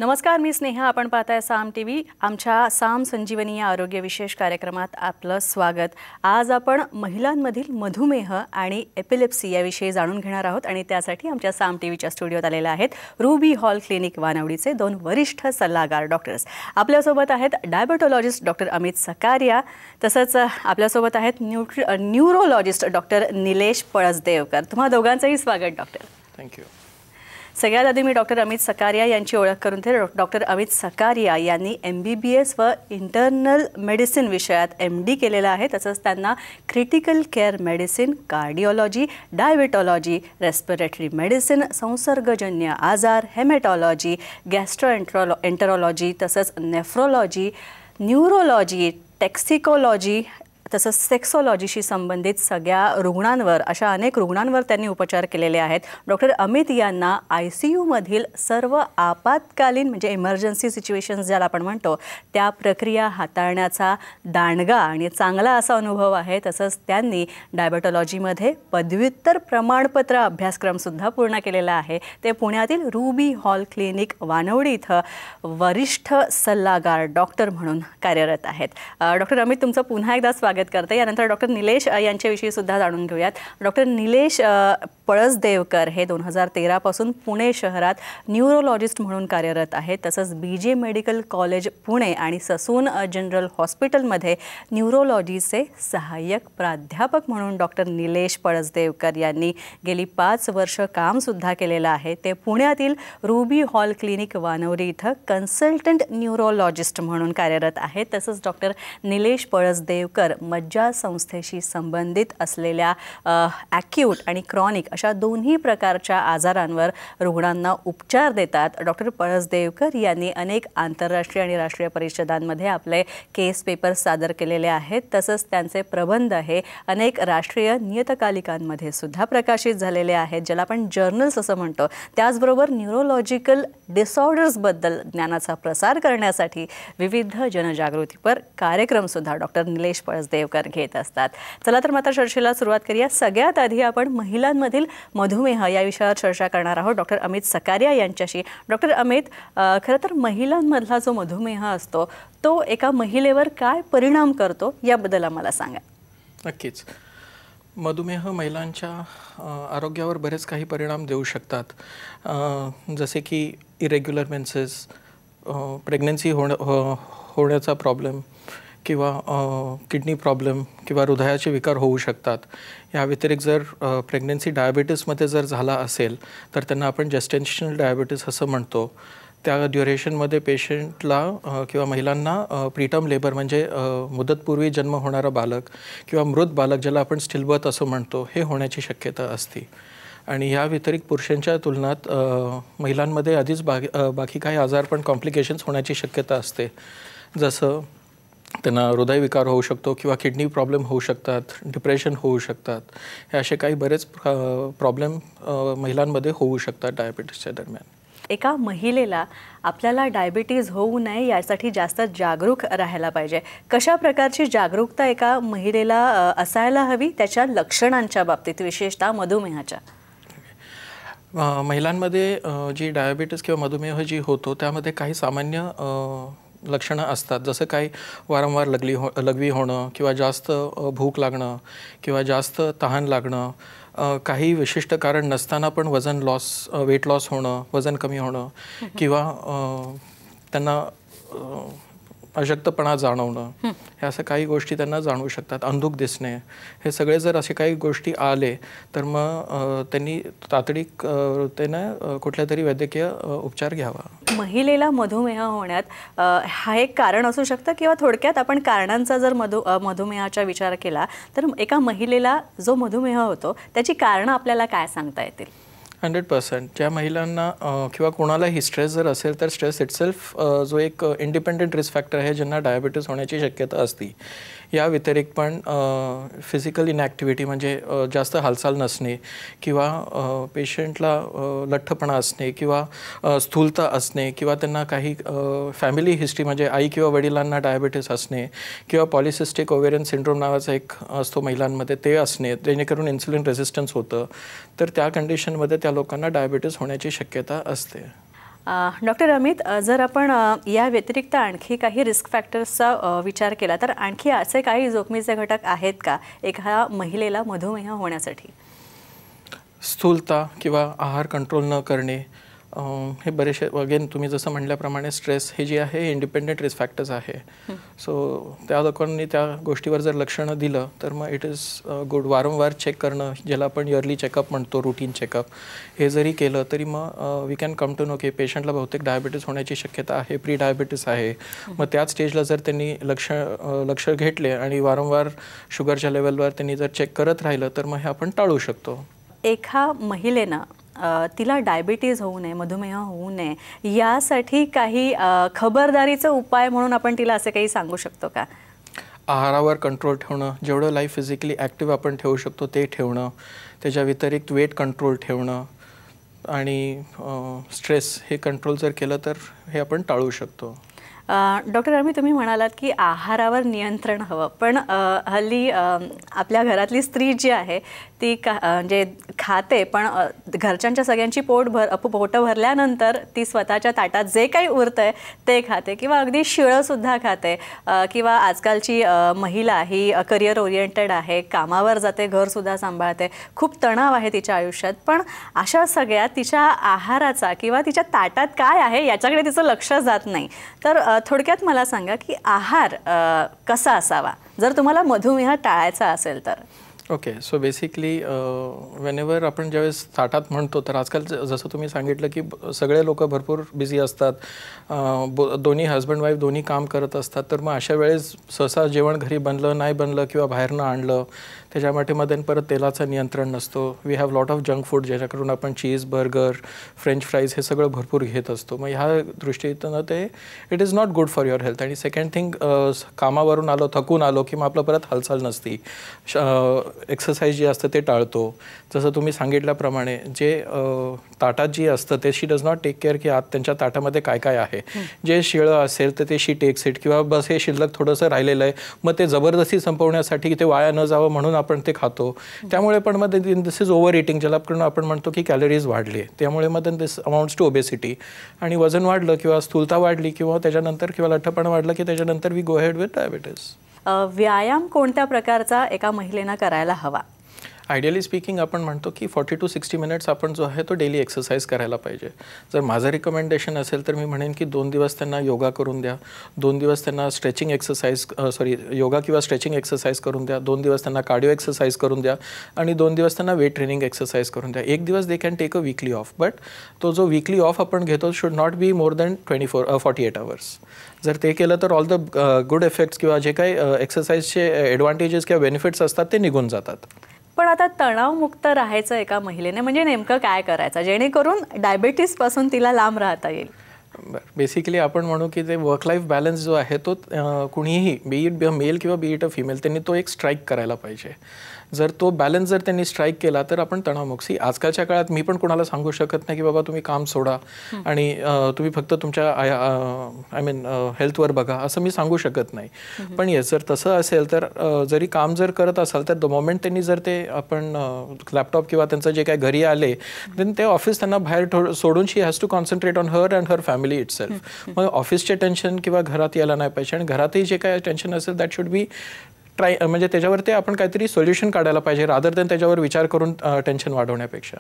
नमस्कार, मी स्नेहा. आपण पाहताय साम टीव्ही. आमच्या साम संजीवनी या आरोग्य विशेष कार्यक्रमात आपलं स्वागत. आज आपण महिलांमधील मधुमेह आणि एपिलेप्सी याविषयी जाणून घेणार आहोत आणि त्यासाठी आमच्या साम टीव्हीच्या स्टुडिओत आलेले आहेत रूबी हॉल क्लिनिक वानवडीचे दोन वरिष्ठ सल्लागार डॉक्टर्स. आपल्यासोबत आहेत डायबेटोलॉजिस्ट डॉक्टर अमित सकारिया, तसंच आपल्यासोबत आहेत न्यूरोलॉजिस्ट डॉक्टर निलेश पळसदेवकर. तुम्हा दोघांचंही स्वागत डॉक्टर. थँक्यू. सगळ्यात आधी मी डॉक्टर अमित सकारिया यांची ओळख करून देते. डॉक्टर अमित सकारिया यांनी MBBS व इंटरनल मेडिसिन विषयात MD केलेलं आहे. तसंच त्यांना critical care medicine, cardiology, diabetology, respiratory medicine, संसर्गजन्य आजार, हेमेटॉलॉजी, गॅस्ट्रोएंटरोलॉजी, तसंच नेफ्रोलॉजी, न्यूरोलॉजी, टॉक्सिकोलॉजी, तसंच सेक्सोलॉजीशी संबंधित सगळ्या रुग्णांवर, अशा अनेक रुग्णांवर त्यांनी उपचार केलेले आहेत. डॉक्टर अमित यांना ICUमधील सर्व आपत्कालीन म्हणजे इमर्जन्सी सिच्युएशन्स ज्याला आपण म्हणतो त्या प्रक्रिया हाताळण्याचा दांडगा आणि चांगला असा अनुभव आहे. तसंच त्यांनी डायबेटॉलॉजीमध्ये पदव्युत्तर प्रमाणपत्र अभ्यासक्रमसुद्धा पूर्ण केलेला आहे. ते पुण्यातील रूबी हॉल क्लिनिक वानवडी इथं वरिष्ठ सल्लागार डॉक्टर म्हणून कार्यरत आहेत. डॉक्टर अमित, तुमचं पुन्हा एकदा स्वागत करते. यानंतर डॉक्टर निलेश यांच्याविषयी सुद्धा जाणून घेऊयात. डॉक्टर निलेश पळसदेवकर हे 2013 पासून पुणे शहरात न्यूरोलॉजिस्ट म्हणून कार्यरत आहेत. तसंच BJ मेडिकल कॉलेज पुणे आणि ससून जनरल हॉस्पिटलमध्ये न्यूरोलॉजीचे सहाय्यक प्राध्यापक म्हणून डॉक्टर निलेश पळसदेवकर यांनी गेली 5 वर्ष कामसुद्धा केलेलं आहे. ते पुण्यातील रूबी हॉल क्लिनिक वानवडी इथं कन्सल्टंट न्यूरोलॉजिस्ट म्हणून कार्यरत आहेत. तसंच डॉक्टर निलेश पळसदेवकर मज्जा संस्थेशी संबंधित असलेल्या ॲक्यूट आणि क्रॉनिक अशा दोन्ही प्रकारच्या आजारांवर रुग्णांना उपचार देतात. डॉक्टर पळसदेवकर यांनी अनेक आंतरराष्ट्रीय आणि राष्ट्रीय परिषदांमध्ये आपले केस पेपर्स सादर केलेले आहेत. तसंच त्यांचे प्रबंध हे अनेक राष्ट्रीय नियतकालिकांमध्ये सुद्धा प्रकाशित झालेले आहेत, ज्याला आपण जर्नल्स असं म्हणतो. त्याचबरोबर न्यूरोलॉजिकल डिसऑर्डर्सबद्दल ज्ञानाचा प्रसार करण्यासाठी विविध जनजागृतीपर कार्यक्रमसुद्धा डॉक्टर निलेश पळसदेवकर घेत असतात. चला तर मात्र चर्चेला सुरुवात करूया. सगळ्यात आधी आपण महिलांमधील मधुमेह या विषयावर चर्चा करणार आहोत डॉक्टर अमित सकारिया यांच्याशी. डॉक्टर अमित, खरं तर महिलांमधला जो मधुमेह असतो तो एका महिलेवर काय परिणाम करतो याबद्दल आम्हाला सांगा. नक्कीच. मधुमेह महिलांच्या आरोग्यावर बरेच काही परिणाम देऊ शकतात, जसे की इरेग्युलर मेन्सेस, प्रेग्नन्सी होण्याचा प्रॉब्लेम किंवा किडनी प्रॉब्लेम किंवा हृदयाचे विकार होऊ शकतात. या व्यतिरिक्त जर प्रेग्नन्सी डायबिटीसमध्ये जर झाला असेल तर त्यांना आपण जेस्टेशनल डायबिटीस असं म्हणतो. त्या ड्युरेशनमध्ये पेशंटला किंवा महिलांना प्रीटर्म लेबर म्हणजे मुदतपूर्वी जन्म होणारा बालक किंवा मृत बालक, ज्याला आपण स्टिलबर्थ असं म्हणतो, हे होण्याची शक्यता असते. आणि या व्यतिरिक्त पुरुषांच्या तुलनात महिलांमध्ये आधीच बाकी काही आजार पण कॉम्प्लिकेशन्स होण्याची शक्यता असते. जसं त्यांना हृदयविकार होऊ शकतो किंवा किडनी प्रॉब्लेम होऊ शकतात, डिप्रेशन होऊ शकतात. हे असे काही बरेच प्रॉब्लेम महिलांमध्ये होऊ शकतात डायबिटीसच्या दरम्यान. एका महिलेला आपल्याला डायबिटीज होऊ नये यासाठी जास्त जागरूक राहायला पाहिजे. कशा प्रकारची जागरूकता एका महिलेला असायला हवी त्याच्या लक्षणांच्या बाबतीत, विशेषतः मधुमेहाच्या? महिलांमध्ये जी डायबिटीस किंवा मधुमेह जी होतो त्यामध्ये काही सामान्य लक्षणं असतात, जसं काही वारंवार लघवी होणं किंवा जास्त भूक लागणं किंवा जास्त तहान लागणं, काही विशिष्ट कारण नसताना पण वेट लॉस होणं, वजन कमी होणं किंवा त्यांना अशक्तपणा जाणवणं, ह्या असं काही गोष्टी त्यांना जाणवू शकतात. अंधुक दिसणे, हे सगळे जर असे काही गोष्टी आले तर मग त्यांनी तातडीक त्यानं कुठल्या तरी वैद्यकीय उपचार घ्यावा. महिलेला मधुमेह होण्यात हा एक कारण असू शकतं किंवा थोडक्यात आपण कारणांचा जर मधुमेहाचा विचार केला तर एका महिलेला जो मधुमेह होतो त्याची कारणं आपल्याला काय सांगता येतील? 100%. ज्या महिलांना किंवा कोणालाही स्ट्रेस जर असेल तर स्ट्रेस इटसेल्फ जो एक इंडिपेंडेंट रिस्क फॅक्टर आहे ज्यांना डायबिटीस होण्याची शक्यता असते. या व्यतिरिक्त पण फिजिकल इनॅक्टिव्हिटी म्हणजे जास्त हालचाल नसणे किंवा पेशंटला लठ्ठपणा असणे किंवा स्थूलता असणे किंवा त्यांना काही फॅमिली हिस्ट्री म्हणजे आई किंवा वडिलांना डायबिटीस असणे किंवा पॉलिसिस्टिक ओव्हेरियन सिंड्रोम नावाचा एक असतो महिलांमध्ये, ते असणे जेणेकरून इन्सुलिन रेझिस्टन्स होतं, तर त्या कंडिशनमध्ये त्या लोकांना डायबिटीस होण्याची शक्यता असते. डॉक्टर अमित, जर आपण या व्यतिरिक्त आणखी काही रिस्क फॅक्टर्सचा विचार केला तर आणखी असे काही जोखमीचे घटक आहेत का एका महिलेला मधुमेह होण्यासाठी? स्थूलता किंवा आहार कंट्रोल न करणे, हे बरेचसे अगेन तुम्ही जसं म्हटल्याप्रमाणे स्ट्रेस हे जे आहे हे इंडिपेंडेंट रिस्क फॅक्टर्स आहे. सो त्या लोकांनी त्या गोष्टीवर जर लक्ष न दिलं तर मग इट इज गुड. वारंवार चेक करणं, ज्याला आपण इयरली चेकअप म्हणतो, रुटीन चेकअप, हे जरी केलं तरी मग we can come to know की पेशंटला बहुतेक डायबिटीस होण्याची शक्यता आहे, प्री डायबिटीस आहे. मग त्याच स्टेजला जर त्यांनी लक्ष घेतले आणि वारंवार शुगरच्या लेवलवर त्यांनी जर चेक करत राहिलं तर मग हे आपण टाळू शकतो. एका महिलेनं तिला डायबिटीज होऊ नये, मधुमेह होऊ नये यासाठी काही खबरदारीचा उपाय म्हणून आपण तिला असे काही सांगू शकतो का? आहारावर कंट्रोल ठेवणं, जेवढं लाईफ फिजिकली ॲक्टिव्ह आपण ठेवू शकतो ते ठेवणं, त्याच्या व्यतिरिक्त वेट कंट्रोल ठेवणं आणि स्ट्रेस हे कंट्रोल जर केलं तर हे आपण टाळू शकतो. डॉक्टर अमित, तुम्ही म्हणालात की आहारावर नियंत्रण हवं, पण हल्ली आपल्या घरातली स्त्री जी आहे ती म्हणजे खाते, पण घरच्यांच्या सगळ्यांची पोटं भरल्यानंतर ती स्वतःच्या ताटात जे काही उरतंय ते खाते किंवा अगदी शिळंसुद्धा खाते. किंवा आजकालची महिला ही करिअर ओरिएंटेड आहे, कामावर जाते, घरसुद्धा सांभाळते, खूप तणाव आहे तिच्या आयुष्यात, पण अशा सगळ्यात तिच्या आहाराचा किंवा तिच्या ताटात काय आहे याच्याकडे तिचं लक्ष जात नाही. तर थोडक्यात मला सांगा की आहार कसा असावा जर तुम्हाला मधुमेह टाळायचा असेल तर? ओके, सो बेसिकली वेनेवर आपण ज्यावेळेस ताटात म्हणतो तर आजकाल जसं तुम्ही सांगितलं की सगळे लोक भरपूर बिझी असतात, दोन्ही हजबंड वाईफ दोन्ही काम करत असतात, तर मग अशा वेळेस सहसा जेवण घरी बनलं नाही बनलं किंवा बाहेरनं आणलं त्याच्यामध्ये मध्ये परत तेलाचं नियंत्रण नसतो. We have lot of junk food ज्याच्याकडून आपण चीज, बर्गर, फ्रेंच फ्राईज हे सगळं भरपूर घेत असतो. मग ह्या दृष्टीनं ते it is not good for your health. आणि सेकंड थिंग, कामावरून आलो, थकून आलो की मग आपलं परत हालचाल नसती, एक्सरसाइज जे असतं ते टाळतो. जसं तुम्ही सांगितल्याप्रमाणे जे ताटात जी असतं ते शी डज नॉट टेक केअर की आत त्यांच्या ताटामध्ये काय काय आहे. जे शिळं असेल तर ते शी टेक्स इट, किंवा बस हे शिल्लक थोडंसं राहिलेलं आहे मग ते जबरदस्ती संपवण्यासाठी ते वाया न जावं म्हणून आपण ते खातो. त्यामुळे पण मग दिस इज ओव्हर इटिंग, ज्याला आपण म्हणतो की कॅलरीज वाढली, त्यामुळे मग दिस अमाउंट्स टू ओबेसिटी. आणि वजन वाढलं किंवा स्थूलता वाढली किंवा त्याच्यानंतर किंवा लठ्ठपणा वाढलं की त्याच्यानंतर we go head with diabetes. व्यायाम कोणत्या प्रकारचा एका महिलेनं करायला हवा? आयडियली स्पीकिंग आपण म्हणतो की 40 to 60 मिनिट्स आपण जो आहे तो डेली एक्सरसाइज करायला पाहिजे. जर माझं रिकमेंडेशन असेल तर मी म्हणेन की 2 दिवस त्यांना योगा करून द्या, 2 दिवस त्यांना स्ट्रेचिंग एक्सरसाइज योगा किंवा स्ट्रेचिंग एक्सरसाइज करून द्या, 2 दिवस त्यांना कार्डिओ एक्सरसाइज करून द्या आणि 2 दिवस त्यांना वेट ट्रेनिंग एक्सरसाइज करून द्या. 1 दिवस they can take a weekly off, but तो जो वीकली ऑफ आपण घेतो should not be more than 48 hours. जर ते केलं तर ऑल द गुड इफेक्ट्स किंवा जे काही एक्सरसाइजचे ॲडव्हान्टेजेस किंवा बेनिफिट्स असतात ते निघून जातात. पण आता तणावमुक्त राहायचं एका महिलेने म्हणजे नेमकं काय करायचं जेणेकरून डायबिटीसपासून तिला लांब राहता येईल? बेसिकली आपण म्हणू की ते वर्क लाईफ बॅलन्स जो आहे तो कुणीही, बी इट मेल किंवा बी इट अ फिमेल, त्यांनी तो एक स्ट्राईक करायला पाहिजे. जर तो बॅलन्स जर त्यांनी स्ट्राईक केला तर आपण तणावमुक्ती. आजकालच्या काळात मी पण कोणाला सांगू शकत नाही की बाबा तुम्ही काम सोडा आणि तुम्ही फक्त तुमच्या हेल्थवर बघा, असं मी सांगू शकत नाही. पण येस, जर तसं असेल तर जरी काम जर करत असाल तर द मोमेंट त्यांनी जर ते आपण लॅपटॉप किंवा त्यांचं जे काय घरी आले देन ते ऑफिस त्यांना बाहेर सोडून she has to concentrate on her and her family itself. मग ऑफिसचे टेन्शन किंवा घरात यायला नाही पाहिजे आणि घरातही जे काय टेन्शन असेल दॅट शुड बी म्हणजे त्याच्यावर ते आपण काहीतरी सोल्युशन काढायला पाहिजे रादर दॅन त्याच्यावर विचार करून टेन्शन वाढवण्यापेक्षा.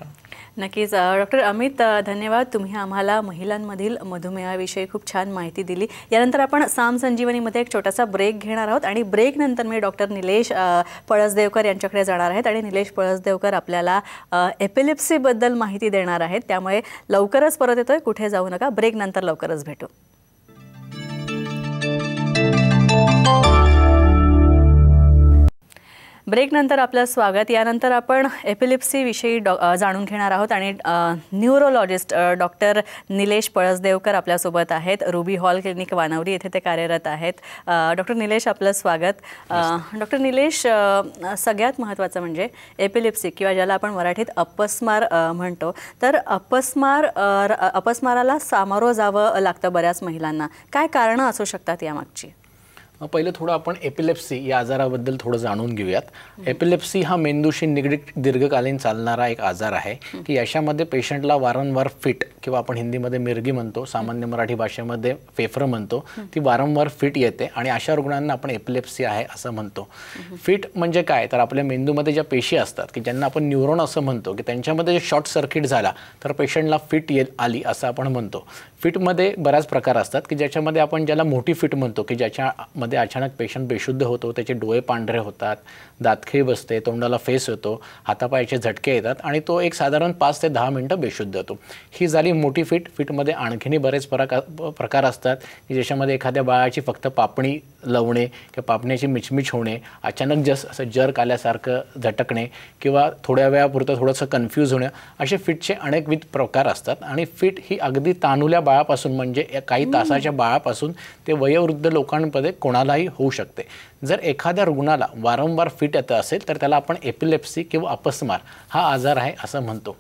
नक्कीच. डॉक्टर अमित, धन्यवाद. तुम्ही आम्हाला महिलांमधील मधुमेहाविषयी खूप छान माहिती दिली. यानंतर आपण साम संजीवनीमध्ये एक छोटासा ब्रेक घेणार आहोत आणि ब्रेकनंतर मी डॉक्टर निलेश पळसदेवकर यांच्याकडे जाणार आहेत आणि निलेश पळसदेवकर आपल्याला एपिलेप्सीबद्दल माहिती देणार आहेत. त्यामुळे लवकरच परत येतोय, कुठे जाऊ नका. ब्रेकनंतर लवकरच भेटू. ब्रेकनंतर आपलं स्वागत. यानंतर आपण एपिलेप्सीविषयी जाणून घेणार आहोत आणि न्यूरोलॉजिस्ट डॉक्टर निलेश पळसदेवकर आपल्यासोबत आहेत. रुबी हॉल क्लिनिक वानवरी येथे ते कार्यरत आहेत. डॉक्टर निलेश, आपलं स्वागत. डॉक्टर निलेश, सगळ्यात महत्त्वाचं म्हणजे एपिलेप्सी किंवा ज्याला आपण मराठीत अपस्मार म्हणतो, तर अपस्माराला सामोरं जावं लागतं बऱ्याच महिलांना. काय कारणं असू शकतात यामागची? पहिलं थोडं आपण एपिलेप्सी या आजाराबद्दल थोडं जाणून घेऊयात। एपिलेप्सी हा मेंदूशी निगडीत दीर्घकालीन चालणारा एक आजार आहे की याच्यामध्ये पेशंटला वारंवार फिट किंवा आपण हिंदीमध्ये मिरगी म्हणतो, सामान्य मराठी भाषेमध्ये फेफरं म्हणतो, ती वारंवार फिट येते आणि अशा रुग्णांना आपण एपिलेप्सी आहे असं म्हणतो। फिट म्हणजे काय तर आपल्या मेंदूमध्ये ज्या पेशी असतात की ज्यांना आपण न्यूरॉन असं म्हणतो की त्यांच्यामध्ये शॉर्ट सर्किट झाला तर पेशंटला फिट आली असं आपण म्हणतो। फिटमध्ये बऱ्याच प्रकार असतात की ज्याच्यामध्ये आपण ज्याला मोठी फिट म्हणतो की ज्याच्यामध्ये अचानक पेशंट बेशुद्ध होतो, त्याचे डोळे पांढरे होतात, दातखिळी बसते, तोंडाला फेस होतो, हातापायाचे झटके येतात आणि तो एक साधारण 5 ते 10 मिनिटं बेशुद्ध होतो। ही झाली मोठी फिट। फिटमध्ये आणखीनही बरेच प्रकार असतात की ज्याच्यामध्ये एखाद्या बाळाची फक्त पापणी लवणे किंवा पापण्याची मिचमिच होणे, अचानक असं जर्क आल्यासारखं झटकणे किंवा थोड्या वेळापुरतं थोडंसं कन्फ्यूज होणं, असे फिटचे अनेकविध प्रकार असतात। आणि फिट ही अगदी तानुल्या बाळापासून म्हणजे काही तासाच्या बाळापासून ते वयोवृद्ध लोकांमध्ये कोणालाही होऊ शकते। जर एखाद्या रुग्णाला वारंवार फिट येत असेल तर त्याला आपण एपिलेप्सी किंवा अपस्मार हा आजार आहे असं म्हणतो।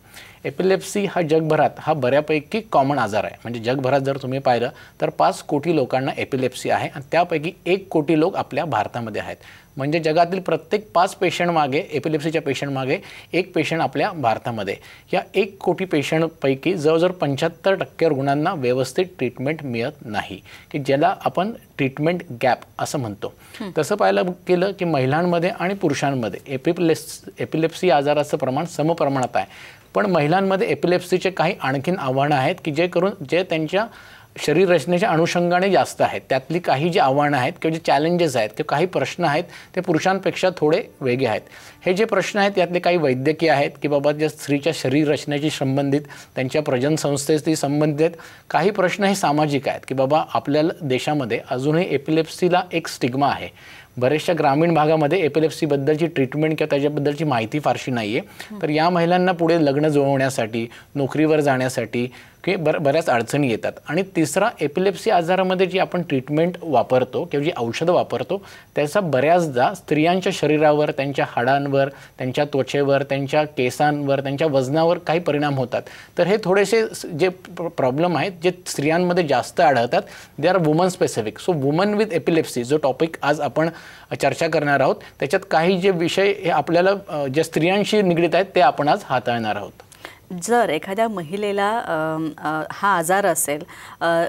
एपिलेप्सी हा जगभरात हा बऱ्यापैकी कॉमन आजार आहे, म्हणजे जगभरात जर तुम्ही पाहिलं तर 5 कोटी लोकांना एपिलेप्सी आहे आणि त्यापैकी 1 कोटी लोक आपल्या भारतामध्ये आहेत। म्हणजे जगातील प्रत्येक 5 पेशंट मागे, एपिलेप्सीच्या पेशंट मागे 1 पेशंट आपल्या भारतामध्ये। या 1 कोटी पेशंटपैकी जवळजवळ 75% रुग्णांना व्यवस्थित ट्रीटमेंट मिळत नाही की ज्याला आपण ट्रीटमेंट गॅप असं म्हणतो। तसं पाहायला गेलं की महिलांमध्ये आणि पुरुषांमध्ये एपिलेप्सी आजाराचं प्रमाण समप्रमाणात आहे, पण महिलांमध्ये एपिलेप्सीचे काही आणखीन आव्हानं आहेत की जे त्यांच्या शरीर रचनेच्या अनुषंगाने जास्त आहेत। त्यातली काही जी आव्हानं आहेत किंवा जे चॅलेंजेस आहेत किंवा काही प्रश्न आहेत ते पुरुषांपेक्षा थोडे वेगळे आहेत। हे जे प्रश्न आहेत यातले काही वैद्यकीय आहेत की बाबा ज्या स्त्रीच्या शरीर रचनेशी संबंधित, त्यांच्या प्रजन संस्थेशी संबंधित। काही प्रश्न हे सामाजिक आहेत की बाबा आपल्या देशामध्ये अजूनही एपिलेप्सीला एक स्टिग्मा आहे। बऱ्याचशा ग्रामीण भागामध्ये एपिलेप्सीबद्दलची ट्रीटमेंट किंवा त्याच्याबद्दलची माहिती फारशी नाही आहे। तर या महिलांना पुढे लग्न जुळवण्यासाठी, नोकरीवर जाण्यासाठी की बऱ्याच अडचणी येतात। आणि तिसरा, एपिलेप्सी आजारामध्ये जी आपण ट्रीटमेंट वापरतो किंवा जी औषधं वापरतो त्याचा बऱ्याचदा स्त्रियांच्या शरीरावर, त्यांच्या हाडांवर, त्यांच्या त्वचेवर, त्यांच्या केसांवर, त्यांच्या वजनावर काही परिणाम होतात। तर हे थोडेसे जे प्रॉब्लेम आहेत जे स्त्रियांमध्ये जास्त आढळतात, they are woman specific. So woman with epilepsy जो टॉपिक आज आपण चर्चा करणार आहोत त्याच्यात काही जे विषय हे आपल्याला ज्या स्त्रियांशी निगडीत आहेत ते आपण आज हाताळणार आहोत। जर एखाद्या महिलेला हा आजार असेल,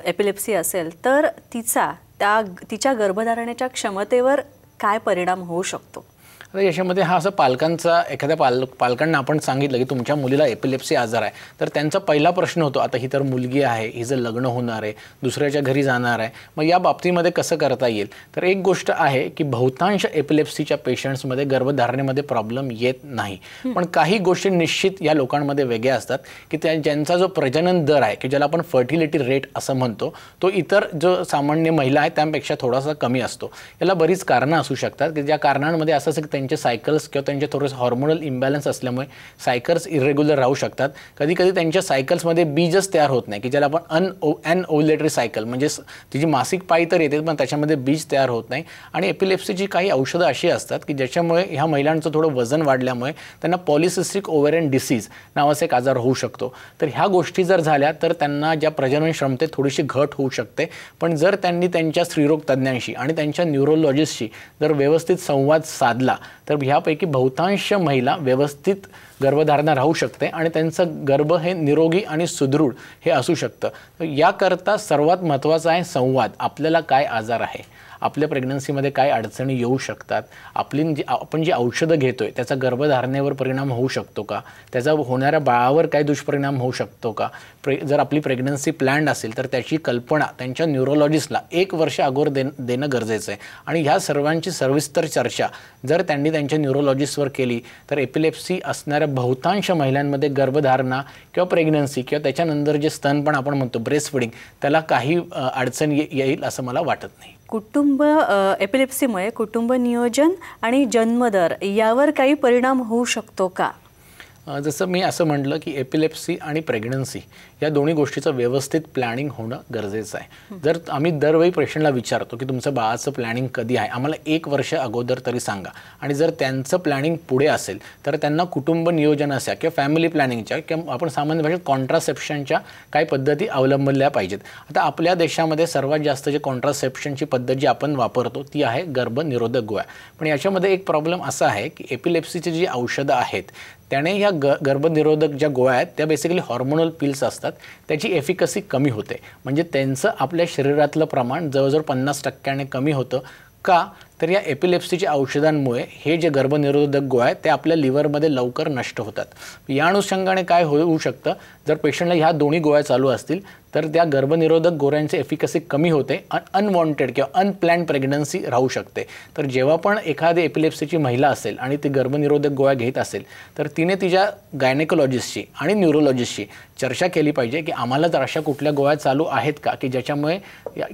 एपिलेप्सी असेल, तर तिच्या गर्भधारणेच्या क्षमतेवर काय परिणाम होऊ शकतो? आता याच्यामध्ये हा असं एखाद्या पालकांना आपण सांगितलं की तुमच्या मुलीला एपिलेप्सी आजार आहे तर त्यांचा पहिला प्रश्न होतो, आता ही तर मुलगी आहे, हिचं लग्न होणार आहे, दुसऱ्याच्या घरी जाणार आहे, मग या बाबतीमध्ये कसं करता येईल? तर एक गोष्ट आहे की बहुतांश एपिलेप्सीच्या पेशंट्समध्ये गर्भधारणेमध्ये प्रॉब्लेम येत नाही, पण काही गोष्टी निश्चित या लोकांमध्ये वेगळ्या असतात की ज्यांचा जो प्रजनन दर आहे की ज्याला आपण फर्टिलिटी रेट असं म्हणतो, तो इतर जो सामान्य महिला आहे त्यापेक्षा थोडासा कमी असतो। याला बरीच कारणं असू शकतात की ज्या कारणांमध्ये असं की त्यांचे सायकल्स किंवा त्यांचे थोडेसे हॉर्मोनल इम्बॅलन्स असल्यामुळे सायकल्स इरेग्युलर राहू शकतात। कधी कधी त्यांच्या सायकल्समध्ये बीजच तयार होत नाही की ज्याला आपण अनओव्युलेटरी सायकल, म्हणजे तिची मासिक पाळी तर येते पण त्याच्यामध्ये बीज तयार होत नाही। आणि एपिलेप्सीची काही औषधं अशी असतात की ज्याच्यामुळे ह्या महिलांचं थोडं वजन वाढल्यामुळे त्यांना पॉलिसिस्टिक ओव्हरियन डिसीज नावाचा एक आजार होऊ शकतो। तर ह्या गोष्टी जर झाल्या तर त्यांना ज्या प्रजनन क्षमतेत थोडीशी घट होऊ शकते, पण जर त्यांनी त्यांच्या स्त्रीरोग तज्ज्ञांशी आणि त्यांच्या न्यूरोलॉजिस्टशी जर व्यवस्थित संवाद साधला तर ह्यापैकी बहुतांश महिला व्यवस्थित गर्भधारणा राहू शकते आणि त्यांचं गर्भ हे निरोगी आणि सुदृढ हे असू शकतं। तर याकरता सर्वात महत्त्वाचा आहे संवाद। आपल्याला काय आजार आहे, आपल्या प्रेग्नन्सीमध्ये काय अडचणी येऊ शकतात, आपण जी औषधं घेतोय त्याचा गर्भधारणेवर परिणाम होऊ शकतो का, त्याचा होणाऱ्या बाळावर काय दुष्परिणाम होऊ शकतो का, जर आपली प्रेग्नन्सी प्लॅन्ड असेल तर त्याची कल्पना त्यांच्या न्यूरोलॉजिस्टला 1 वर्ष अगोदर देणं गरजेचं आहे। आणि ह्या सर्वांची सविस्तर चर्चा जर त्यांनी त्यांच्या न्यूरोलॉजिस्टवर केली तर एपिलेप्सी असणाऱ्या बहुतांश महिलांमध्ये गर्भधारणा किंवा प्रेग्नन्सी किंवा त्याच्यानंतर जे स्तनपान आपण म्हणतो ब्रेस्ट फिडिंग, त्याला काही अडचण येईल असं मला वाटत नाही। एपिलेप्सीमुळे कुटुंब नियोजन आणि जन्मदर यावर काही परिणाम होऊ शकतो का? जसं मी असं म्हटलं की एपिलेप्सी आणि प्रेग्नन्सी या दोन्ही गोष्टीचं व्यवस्थित प्लॅनिंग होणं गरजेचं आहे. जर आम्ही दरवेळी पेशंटला विचारतो की तुमचं बाळाचं प्लॅनिंग कधी आहे, आम्हाला 1 वर्ष अगोदर तरी सांगा. आणि जर त्यांचं प्लॅनिंग पुढे असेल तर त्यांना कुटुंब नियोजनाच्या किंवा फॅमिली प्लॅनिंगच्या किंवा आपण सामान्य भाषेत कॉन्ट्रासेप्शनच्या काही पद्धती अवलंबल्या पाहिजेत. आता आपल्या देशामध्ये सर्वात जास्त जे कॉन्ट्रासेप्शनची पद्धत जी आपण वापरतो ती आहे गर्भनिरोधक गोळ्या. पण याच्यामध्ये एक प्रॉब्लेम असा आहे की एपिलेप्सीची जी औषधं आहेत त्याने ह्या गर्भनिरोधक ज्या गोळ्या आहेत त्या बेसिकली हॉर्मोनल पिल्स असतात, त्याची एफिकसी कमी होते. म्हणजे त्यांचं आपल्या शरीरातलं प्रमाण जवळजवळ 50% कमी होतं. का तर या एपिलेप्सीच्या औषधांमुळे हे जे गर्भनिरोधक गोळ्या आहेत ते आपल्या लिव्हरमध्ये लवकर नष्ट होतात. या अनुषंगाने काय होऊ शकतं, जर पेशंटला ह्या दोन्ही गोळ्या चालू असतील तर त्या गर्भनिरोधक गोळ्यांची एफिकसी कमी होते, अनवॉन्टेड किंवा अनप्लॅन्ड प्रेग्नन्सी राहू शकते. तर जेव्हा पण एखादी एपिलेप्सीची महिला असेल आणि ती गर्भनिरोधक गोळ्या घेत असेल तर तिने तिच्या गायनेकोलॉजिस्टशी आणि न्यूरोलॉजिस्टशी चर्चा केली पाहिजे की आम्हाला जर अशा कुठल्या गोळ्या चालू आहेत का की ज्याच्यामुळे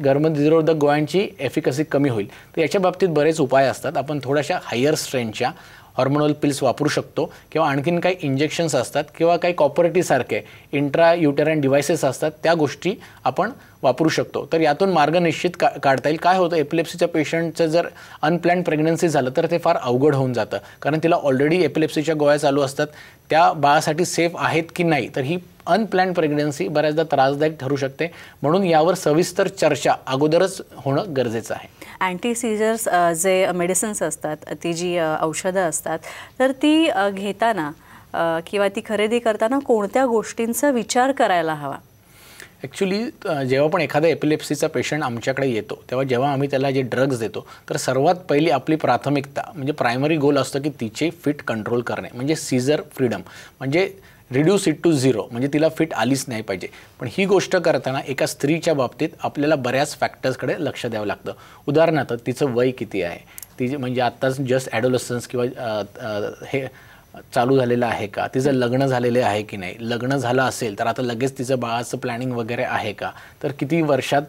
गर्भनिरोधक गोळ्यांची एफिकसी कमी होईल. तर याच्या बाबतीत बरेच उपाय असतात. आपण थोड्याशा हायर स्ट्रेंथच्या हॉर्मोनल पिल्स वापरू शकतो किंवा आणखीन काही इंजेक्शन्स असतात किंवा काही कॉपरेटिव्हसारखे इंट्रा युटेराइन डिव्हाइसेस असतात, त्या गोष्टी आपण वापरू शकतो. तर यातून मार्ग निश्चित काढता येईल. काय होतं, एपिलेप्सीच्या पेशंटचं जर अनप्लॅन्ड प्रेग्नन्सी झालं तर ते फार अवघड होऊन जातं, कारण तिला ऑलरेडी एपिलेप्सीच्या गोळ्या चालू असतात. त्या बाळासाठी सेफ आहेत की नाही, तर ही अनप्लॅन्ड प्रेग्नन्सी बऱ्याचदा त्रासदायक ठरू शकते. म्हणून यावर सविस्तर चर्चा अगोदरच होणं गरजेचं आहे. अँटी सीझर्स जे मेडिसिन्स असतात, ती जी औषधं असतात, तर ती घेताना किंवा ती खरेदी करताना कोणत्या गोष्टींचा विचार करायला हवा? ॲक्च्युली जेव्हा पण एखादा एपिलेप्सीचा पेशंट आमच्याकडे येतो तेव्हा जेव्हा आम्ही त्याला जे ड्रग्ज देतो तर सर्वात पहिली आपली प्राथमिकता म्हणजे प्रायमरी गोल असतं की तिचे फिट कंट्रोल करणे, म्हणजे सीझर फ्रीडम, म्हणजे रिड्यूस इट टू 0, म्हणजे तिला फिट आलीच नाही पाहिजे. पण ही गोष्ट करताना एका स्त्रीच्या बाबतीत आपल्याला बऱ्याच फॅक्टर्सकडे लक्ष द्यावं लागतं. उदाहरणार्थ तिचं वय किती आहे, ती म्हणजे आत्ताच जस्ट ॲडोलसन्स किंवा हे चालू झालेलं आहे का, तिचं लग्न झालेलं आहे की नाही, लग्न झालं असेल तर आता लगेच तिचं बाळाचं प्लॅनिंग वगैरे आहे का, तर किती वर्षात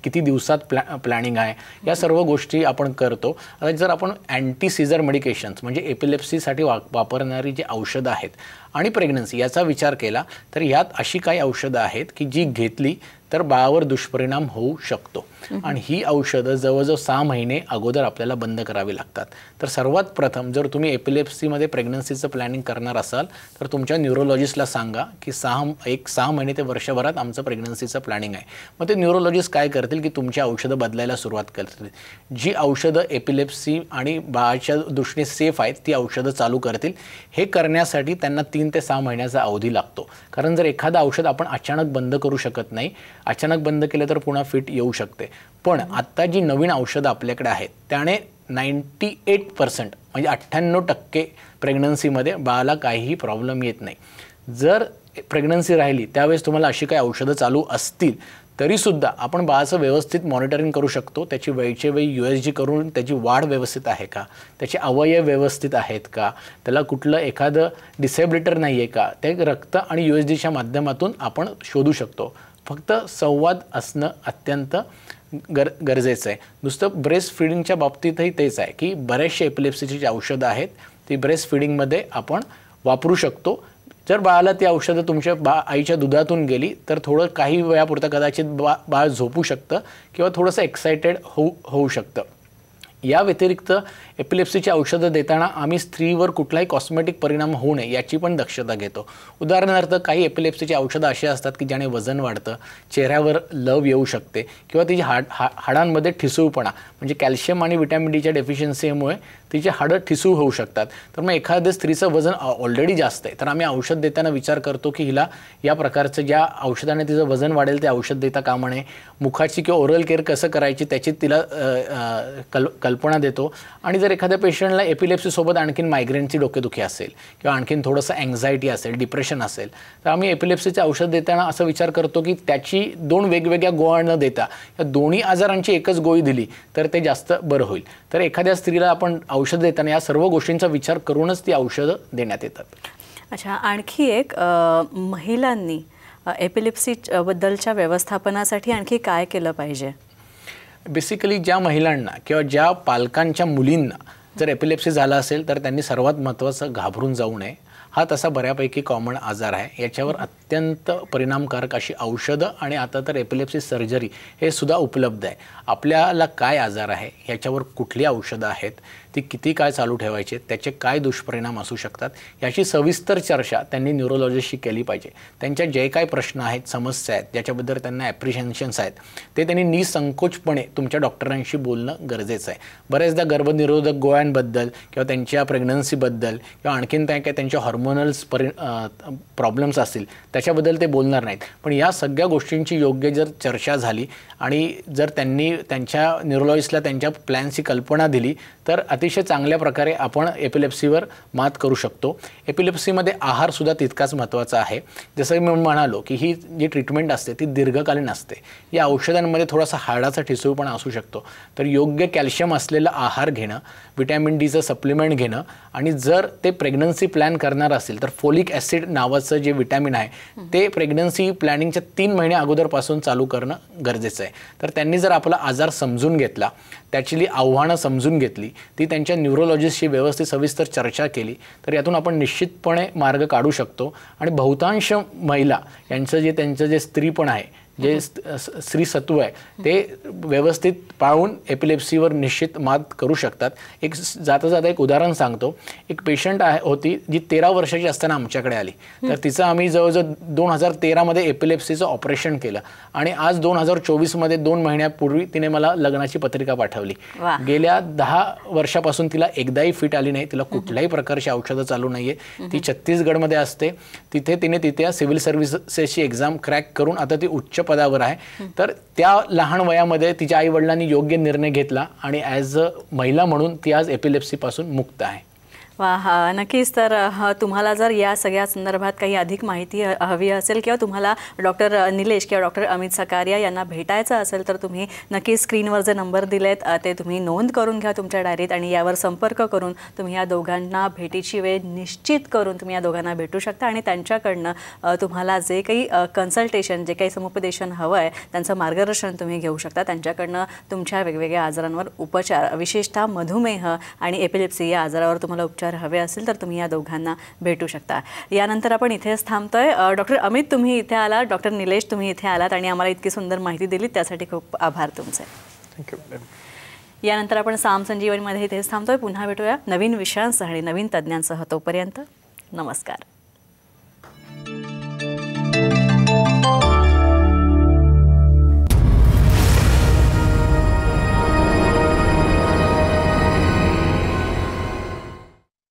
किती दिवसात प्लॅनिंग आहे, या सर्व गोष्टी आपण करतो. आता जर आपण अँटी सीझर मेडिकेशन्स म्हणजे एपिलेप्सीसाठी वापरणारी जी औषधं आहेत आणि प्रेग्नन्सी याचा विचार केला तर यात अशी काही औषधं आहेत की जी घेतली तर बाळावर दुष्परिणाम होऊ शकतो. आणि ही औषधं जवळजवळ 6 महिने अगोदर आपल्याला बंद करावी लागतात. तर सर्वात प्रथम जर तुम्ही एपिलेप्सीमध्ये प्रेग्नन्सीचं प्लॅनिंग करणार असाल तर तुमच्या न्यूरोलॉजिस्टला सांगा की 6 महिने ते वर्षभरात आमचं प्रेग्नन्सीचं प्लॅनिंग आहे. मग ते न्यूरोलॉजिस्ट काय करतील की तुमची औषधं बदलायला सुरुवात करतील. जी औषधं एपिलेप्सी आणि बाळाच्या दृष्टीने सेफ आहेत ती औषधं चालू करतील. हे करण्यासाठी त्यांना 3 ते 6 महिन्याचा अवधी लागतो, कारण जर एखादं औषध आपण अचानक बंद करू शकत नाही, अचानक बंद केलं तर पुन्हा फिट येऊ शकते. पण आत्ता जी नवीन औषधं आपल्याकडे आहेत त्याने 98% म्हणजे 98% प्रेग्नन्सीमध्ये बाळाला काहीही प्रॉब्लेम येत नाही. जर प्रेग्नन्सी राहिली त्यावेळेस तुम्हाला अशी काही औषधं चालू असतील तरीसुद्धा आपण बाळाचं व्यवस्थित मॉनिटरिंग करू शकतो. त्याची वेळचे वेळी USG करून त्याची वाढ व्यवस्थित आहे का, त्याचे अवयव व्यवस्थित आहेत का, त्याला कुठलं एखादं डिसेबिलिटर नाही आहे का, ते रक्त आणि USGच्या माध्यमातून आपण शोधू शकतो. फक्त संवाद असणं अत्यंत गरजेचं आहे. नुसतं ब्रेस्ट फिडिंगच्या बाबतीतही तेच आहे की बरेचसे एपिलेप्सीची जी औषधं आहेत ती ब्रेस्ट फिडिंगमध्ये आपण वापरू शकतो. जर बाळाला ती औषधं तुमच्या आईच्या दुधातून गेली तर थोडं काही वेळापुरतं कदाचित बाळ झोपू शकतं किंवा थोडंसं एक्सायटेड होऊ शकतं. या व्यतिरिक्त एपिलेप्सीची औषधं देताना आम्ही स्त्रीवर कुठलाही कॉस्मेटिक परिणाम होऊ नये याची पण दक्षता घेतो. उदाहरणार्थ काही एपिलेप्सीची औषधं अशी असतात की ज्याने वजन वाढतं, चेहऱ्यावर लव येऊ शकते किंवा तिची हाडांमध्ये ठिसूळपणा म्हणजे कॅल्शियम आणि व्हिटॅमिन डीच्या डेफिशियन्सीमुळे तिचे हाडं ठिसूळ होऊ शकतात. तर मग एखाद्या स्त्रीचं वजन ऑलरेडी जास्त आहे तर आम्ही औषध देताना विचार करतो की हिला या प्रकारचं ज्या औषधाने तिचं वजन वाढेल ते औषध देता कामा नये. मुखाची किंवा ओरल केअर कसं करायची त्याची तिला कल्पना देतो. आणि जर एखाद्या पेशंटला एपिलेप्सीसोबत आणखीन मायग्रेनची डोकेदुखी असेल किंवा आणखीन थोडंसं अँझायटी असेल, डिप्रेशन असेल तर आम्ही एपिलेप्सीचे औषध देताना असं विचार करतो की त्याची 2 वेगवेगळ्या गोळ्या न देता या दोन्ही आजारांची एकच गोळी दिली तर ते जास्त बरं होईल. तर एखाद्या स्त्रीला आपण औषध देताना या सर्व गोष्टींचा विचार करूनच ती औषधं देण्यात येतात. अच्छा, आणखी एक महिलांनी एपिलेप्सी बद्दलच्या व्यवस्थापनासाठी आणखी काय केलं पाहिजे? बेसिकली ज्या महिलांना किंवा ज्या पालकांच्या मुलींना जर एपिलेप्सी झाला असेल तर त्यांनी सर्वात महत्त्वाचं घाबरून जाऊ नये. हा तसा बऱ्यापैकी कॉमन आजार आहे. याच्यावर अत्यंत परिणामकारक अशी औषधं आणि आता तर एपिलेप्सी सर्जरी हे सुद्धा उपलब्ध आहे. आपल्याला काय आजार आहे, ह्याच्यावर कुठली औषधं आहेत, ती किती काळ चालू ठेवायची, त्याचे काय दुष्परिणाम असू शकतात, याची सविस्तर चर्चा त्यांनी न्यूरोलॉजिस्टशी केली पाहिजे. त्यांच्या जे काही प्रश्न आहेत, समस्या आहेत, ज्याच्याबद्दल त्यांना ॲप्रिहेन्शन्स आहेत, ते त्यांनी निसंकोचपणे तुमच्या डॉक्टरांशी बोलणं गरजेचं आहे. बऱ्याचदा गर्भनिरोधक गोळ्यांबद्दल किंवा त्यांच्या प्रेग्नन्सीबद्दल किंवा आणखीन काय काय त्यांच्या हॉर्मोनल्स प्रॉब्लेम्स असतील त्याच्याबद्दल ते बोलणार नाहीत. पण या सगळ्या गोष्टींची योग्य जर चर्चा झाली आणि जर त्यांनी त्यांच्या न्यूरोलॉजिस्टला त्यांच्या प्लॅनची कल्पना दिली तर अतिशय चांगल्या प्रकारे आपण एपिलेप्सीवर मात करू शकतो. एपिलेप्सीमध्ये आहारसुद्धा तितकाच महत्त्वाचा आहे. जसं मी म्हणालो की ही जी ट्रीटमेंट असते ती दीर्घकालीन असते. या औषधांमध्ये थोडासा हाडाचा ठिसूळपणा असू शकतो. तर योग्य कॅल्शियम असलेला आहार घेणं, विटॅमिन डीचं सप्लिमेंट घेणं आणि जर ते प्रेग्नन्सी प्लॅन करणार असेल तर फोलिक ॲसिड नावाचं जे विटॅमिन आहे ते प्रेग्नन्सी प्लॅनिंगच्या 3 महिने अगोदरपासून चालू करणं गरजेचं आहे. तर त्यांनी जर आपला आजार समजून घेतला, त्याची आव्हानं समजून घेतली, ती त्यांच्या न्यूरोलॉजिस्टशी व्यवस्थित सविस्तर चर्चा केली तर यातून आपण निश्चितपणे मार्ग काढू शकतो. आणि बहुतांश महिला त्यांचं जे स्त्रीपण आहे, जे स्त्रीसत्व आहे ते व्यवस्थित पाळून एपिलेप्सीवर निश्चित मात करू शकतात. एक जाता एक उदाहरण सांगतो. एक पेशंट होती जी 13 वर्षाची असताना आमच्याकडे आली. तर तिचं आम्ही जवळजवळ 2013 एपिलेप्सीचं ऑपरेशन केलं आणि आज 2024 2 महिन्यापूर्वी तिने मला लग्नाची पत्रिका पाठवली. गेल्या 10 वर्षापासून तिला एकदाही फिट आली नाही. तिला कुठल्याही प्रकारची औषधं चालू नाहीये. ती छत्तीसगडमध्ये असते. तिथे सिव्हिल सर्व्हिसेसची एक्झाम क्रॅक करून आता ती उच्च पदावर आहे. तर त्या लहान वयामध्ये तिच्या आई वडिलांनी योग्य निर्णय घेतला आणि ॲज अ महिला म्हणून ती आज एपिलेप्सीपासून मुक्त आहे. वा, नक्कीच. तर तुम्हाला जर या सगळ्या संदर्भात काही अधिक माहिती हवी असेल किंवा तुम्हाला डॉक्टर निलेश किंवा डॉक्टर अमित सकारिया यांना भेटायचं असेल तर तुम्ही नक्की स्क्रीनवर जे नंबर दिलेत ते तुम्ही नोंद करून घ्या तुमच्या डायरीत आणि यावर संपर्क करून तुम्ही या दोघांना भेटीची वेळ निश्चित करून तुम्ही या दोघांना भेटू शकता आणि त्यांच्याकडनं तुम्हाला जे काही कन्सल्टेशन, जे काही समुपदेशन हवं आहे त्यांचं मार्गदर्शन तुम्ही घेऊ शकता. त्यांच्याकडनं तुमच्या वेगवेगळ्या आजारांवर उपचार, विशेषतः मधुमेह आणि एपिलेप्सी या आजारावर तुम्हाला उपचार हवे असेल तर तुम्ही या दोघांना भेटू शकता. यानंतर आपण इथेच थांबतोय. डॉक्टर अमित तुम्ही इथे आलात, डॉक्टर निलेश तुम्ही इथे आलात आणि आम्हाला इतकी सुंदर माहिती दिली त्यासाठी खूप आभार तुमचे. थँक्यू. यानंतर आपण साम संजीवनीमध्ये इथेच थांबतोय. पुन्हा भेटूया नवीन विषयांसह आणि नवीन तज्ज्ञांसह. तोपर्यंत नमस्कार.